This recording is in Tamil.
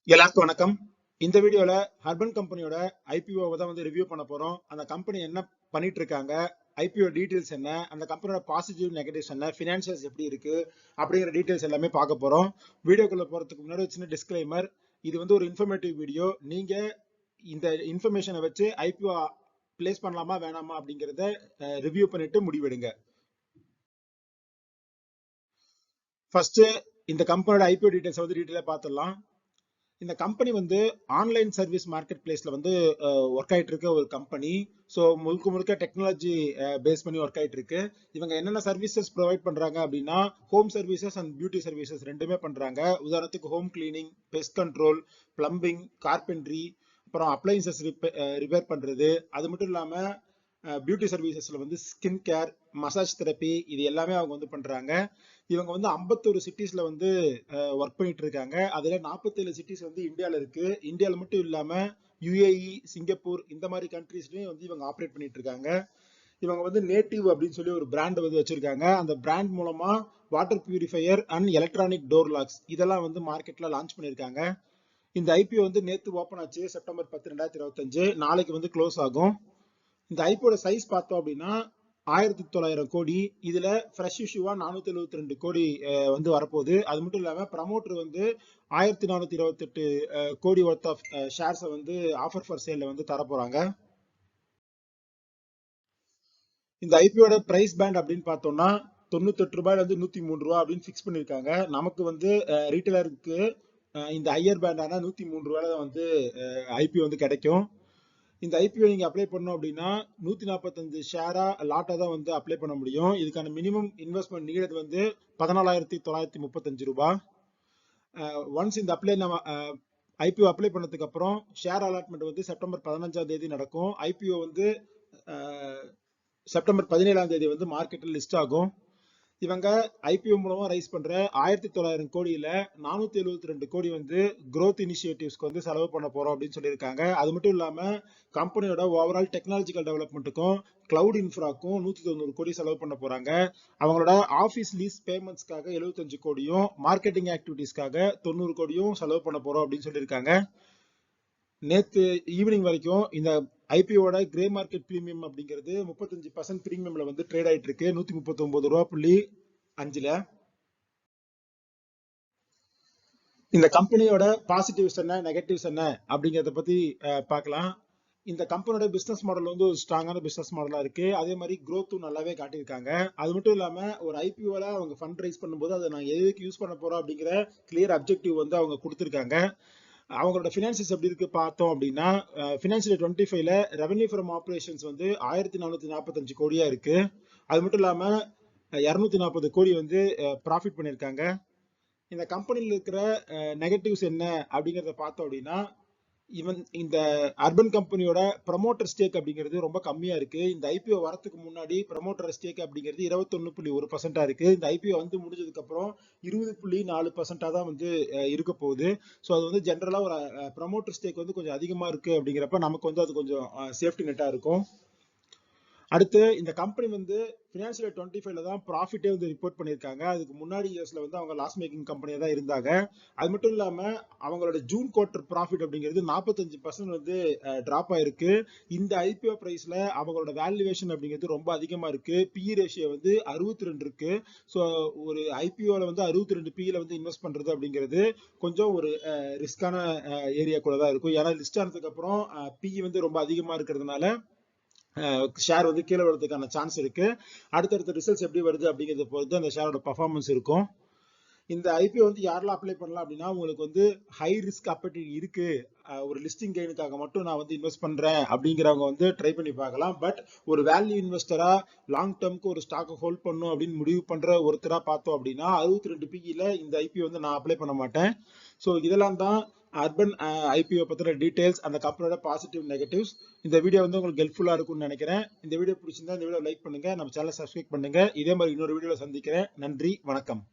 எல்லாருக்கும் வணக்கம். இந்த வீடியோல அர்பன் கம்பெனியோட ஐபிஓ தான் வந்து ரிவ்யூ பண்ண போறோம். அந்த கம்பெனி என்ன பண்ணிட்டு இருக்காங்க, ஐபிஓ டீடைல்ஸ் என்ன, அந்த கம்பெனியோட பாசிட்டிவ் நெகட்டிவ்ஸ் என்ன, பினான்சியல்ஸ் எப்படி இருக்கு அப்படிங்கிற டீடைல்ஸ் எல்லாமே பார்க்க போறோம். வீடியோக்குள்ள போறதுக்கு முன்னாடி சின்ன டிஸ்க்ளைமர், இது வந்து ஒரு இன்ஃபர்மேட்டிவ் வீடியோ. நீங்க இந்த இன்ஃபர்மேஷனை வச்சு ஐபிஓ பிளேஸ் பண்ணலாமா வேணாமா அப்படிங்கறத ரிவ்யூ பண்ணிட்டு முடிவெடுங்க. ஃபர்ஸ்ட் இந்த கம்பெனியோட ஐபிஓ டீடைல்ஸ் வந்து டீடைலா பார்த்துடலாம். இந்த கம்பெனி வந்து ஆன்லைன் சர்வீஸ் மார்க்கெட் பிளேஸ்ல வந்து ஒர்க் ஆயிட்டு இருக்க ஒரு கம்பெனி. ஸோ முழுக்க முழுக்க டெக்னாலஜி பேஸ் பண்ணி ஒர்க் ஆயிட்டு இருக்கு. இவங்க என்னென்ன சர்வீசஸ் ப்ரொவைட் பண்றாங்க அப்படின்னா, home services and beauty services ரெண்டுமே பண்றாங்க. உதாரணத்துக்கு home cleaning, pest control, plumbing, carpentry, அப்புறம் அப்ளைன்சஸ் ரிப்பேர் பண்றது. அது மட்டும் இல்லாம பியூட்டி சர்வீசஸ்ல வந்து ஸ்கின் கேர், மசாஜ் தெரப்பி, இது எல்லாமே அவங்க வந்து பண்றாங்க. இவங்க வந்து 51 சிட்டிஸ்ல வந்து ஒர்க் பண்ணிட்டு இருக்காங்க. அதுல 47 சிட்டிஸ் வந்து இந்தியால இருக்கு. இந்தியால மட்டும் இல்லாம யுஏஇ, சிங்கப்பூர் இந்த மாதிரி கண்ட்ரீஸ்லயும் வந்து இவங்க ஆப்ரேட் பண்ணிட்டு இருக்காங்க. இவங்க வந்து நேட்டிவ் அப்படின்னு சொல்லி ஒரு பிராண்ட் வந்து வச்சிருக்காங்க. அந்த பிராண்ட் மூலமா water purifier and electronic door locks இதெல்லாம் வந்து மார்க்கெட்ல லான்ச் பண்ணிருக்காங்க. இந்த ஐபிஓ வந்து நேத்து ஓபன் ஆச்சு, செப்டம்பர் 10, 2025. நாளைக்கு வந்து க்ளோஸ் ஆகும். இந்த ஐபிஓட சைஸ் பார்த்தோம் அப்படின்னா 1900 கோடி. இதுல ஃப்ரெஷ் இஷ்யூவா 472 கோடி வந்து வரப்போகுது. அது மட்டும் இல்லாம ப்ரமோட்டர் வந்து 1428 கோடி ஒர்த் ஆஃப் ஷேர்ஸை வந்து ஆஃபர் ஃபார் சேல்ல வந்து தர போறாங்க. இந்த ஐபிஓட பிரைஸ் பேண்ட் அப்படின்னு பார்த்தோம்னா 98 ரூபாயில இருந்து 103 ரூபாய் அப்படின்னு ஃபிக்ஸ் பண்ணிருக்காங்க. நமக்கு வந்து ரீட்டைலருக்கு இந்த ஹையர் பேண்டான 103 ரூபாயில தான் வந்து ஐபிஓ வந்து கிடைக்கும். இந்த ஐபிஓ நீங்க அப்ளை பண்ணோம் அப்படின்னா 145 ஷேரா லாட்டா தான் வந்து அப்ளை பண்ண முடியும். இதுக்கான மினிமம் இன்வெஸ்ட்மெண்ட் நீடட் வந்து 14,935 ரூபாய். ஒன்ஸ் இந்த நம்ம ஐபிஓ அப்ளை பண்ணதுக்கு அப்புறம் ஷேர் அலாட்மெண்ட் வந்து செப்டம்பர் 15ஆம் தேதி நடக்கும். ஐபிஓ வந்து செப்டம்பர் 17ஆம் தேதி வந்து மார்க்கெட்டில் லிஸ்ட் ஆகும். இவங்க ஐபிஓ மூலமா ரைஸ் பண்ற 1900 கோடியில 472 கோடி வந்து growth இனிஷியேட்டிவ்ஸ்க்கு வந்து செலவு பண்ண போறோம் அப்படின்னு சொல்லியிருக்காங்க. அது மட்டும் இல்லாம கம்பெனியோட ஓவரால் டெக்னாலஜிக்கல் டெவலப்மெண்ட்டுக்கும் கிளவுட் இன்ஃப்ராக்கும் 190 கோடி செலவு பண்ண போறாங்க. அவங்களோட ஆபீஸ் லீஸ் பேமெண்ட்ஸ்க்காக 75 கோடியும், மார்க்கெட்டிங் ஆக்டிவிட்டிஸ்க்காக 90 கோடியும் செலவு பண்ண போறோம் அப்படின்னு சொல்லியிருக்காங்க. நேத்து ஈவினிங் வரைக்கும் இந்த ஐபிஓட கிரே மார்க்கெட் பிரீமியம் அப்படிங்கிறது 35% பிரீமியம்ல வந்து ட்ரேட் ஆயிட்டு இருக்கு 139.5 ரூபா. இந்த கம்பெனியோட பாசிட்டிவ்ஸ் என்ன, நெகட்டிவ்ஸ் என்ன அப்படிங்கறத பத்தி பார்க்கலாம். இந்த கம்பெனியோட பிசினஸ் மாடல் வந்து ஒரு ஸ்ட்ராங்கான பிசினஸ் மாடலா இருக்கு. அதே மாதிரி growth-ம் நல்லாவே காட்டியிருக்காங்க. அது மட்டும் இல்லாம ஒரு ஐபிஓல அவங்க ஃபண்ட் ரைஸ் பண்ணும்போது அதை நான் எதுக்கு யூஸ் பண்ண போறோம் அப்படிங்கிற கிளியர் அப்ஜெக்டிவ் வந்து அவங்க கொடுத்திருக்காங்க. அவங்களோட பினான்சியஸ் எப்படி இருக்கு பார்த்தோம் அப்படின்னா, பினான்சியல் 25ல ரெவன்யூ ஃப்ரம் ஆபரேஷன்ஸ் வந்து 1445 கோடியா இருக்கு. அது மட்டும் இல்லாம 240 கோடி வந்து ப்ராஃபிட் பண்ணியிருக்காங்க. இந்த கம்பெனியில் இருக்கிற நெகட்டிவ்ஸ் என்ன அப்படிங்கிறத பார்த்தோம் அப்படின்னா, இந்த அர்பன் கம்பெனியோட ப்ரமோட்டர் ஸ்டேக் அப்படிங்கிறது ரொம்ப கம்மியா இருக்கு. இந்த ஐபிஓ வரதுக்கு முன்னாடி ப்ரமோட்டர் ஸ்டேக் அப்படிங்கிறது 21.1% இருக்கு. இந்த ஐபிஓ வந்து முடிஞ்சதுக்கு அப்புறம் 20.4% தான் வந்து இருக்க போகுது. ஸோ அது வந்து ஜென்ரலா ஒரு ப்ரமோட்டர் ஸ்டேக் வந்து கொஞ்சம் அதிகமா இருக்கு அப்படிங்கிறப்ப நமக்கு வந்து அது கொஞ்சம் சேஃப்டி நெட்டா இருக்கும். அடுத்து இந்த கம்பெனி வந்து பினான்சியல் 25ல தான் ப்ராஃபிட்டே வந்து ரிப்போர்ட் பண்ணியிருக்காங்க. அதுக்கு முன்னாடி இயர்ஸ்ல வந்து அவங்க லாஸ் மேக்கிங் கம்பெனியா தான் இருந்தாங்க. அது மட்டும் இல்லாம அவங்களோட ஜூன் குவார்டர் ப்ராஃபிட் அப்படிங்கிறது 45% வந்து டிராப் ஆயிருக்கு. இந்த ஐபிஓ பிரைஸ்ல அவங்களோட வேல்யூவேஷன் அப்படிங்கிறது ரொம்ப அதிகமா இருக்கு. பிஇ ரேஷியோ வந்து 62 இருக்கு. ஸோ ஒரு ஐபிஓல வந்து 62 பிஇல வந்து இன்வெஸ்ட் பண்றது அப்படிங்கிறது கொஞ்சம் ஒரு ரிஸ்கான ஏரியாக்குள்ள தான் இருக்கும். ஏன்னா லிஸ்ட் ஆனதுக்கு அப்புறம் பிஇ வந்து ரொம்ப அதிகமா இருக்கிறதுனால ஷேர் வந்து கீழே வரதுக்கான சான்ஸ் இருக்கு. அடுத்தடுத்த ரிசல்ட்ஸ் எப்படி வருது அப்படிங்கிறத பொறுத்து அந்த ஷேரோட பர்ஃபார்மன்ஸ் இருக்கும். இந்த ஐபிஓ வந்து யாரெல்லாம் அப்ளை பண்ணலாம் அப்படின்னா, உங்களுக்கு வந்து ஹை ரிஸ்க் அப்படி இருக்கு, ஒரு லிஸ்டிங் கெயினுக்காக மட்டும் நான் வந்து இன்வெஸ்ட் பண்றேன் அப்படிங்கிறவங்க வந்து ட்ரை பண்ணி பார்க்கலாம். பட் ஒரு வேல்யூ இன்வெஸ்டரா லாங் டேர்ம்க்கு ஒரு ஸ்டாக்கை ஹோல்ட் பண்ணும் அப்படின்னு முடிவு பண்ற ஒருத்தரா பார்த்தோம் அப்படின்னா 62 பிஇல இந்த ஐபிஓ வந்து நான் அப்ளை பண்ண மாட்டேன். ஸோ இதெல்லாம் தான் அர்பன் ஐபிஓ பத்தின டீடைல்ஸ், அந்த கம்பெனியோட பாசிட்டிவ் நெகட்டிவ்ஸ். இந்த வீடியோ வந்து உங்களுக்கு ஹெல்ப்ஃபுல்லா இருக்கும்னு நினைக்கிறேன். இந்த வீடியோ பிடிச்சிருந்தா இந்த வீடியோ லைக் பண்ணுங்க, நம்ம சேனலை சப்ஸ்கிரைப் பண்ணுங்க. இதே மாதிரி இன்னொரு வீடியோல சந்திக்கிறேன். நன்றி, வணக்கம்.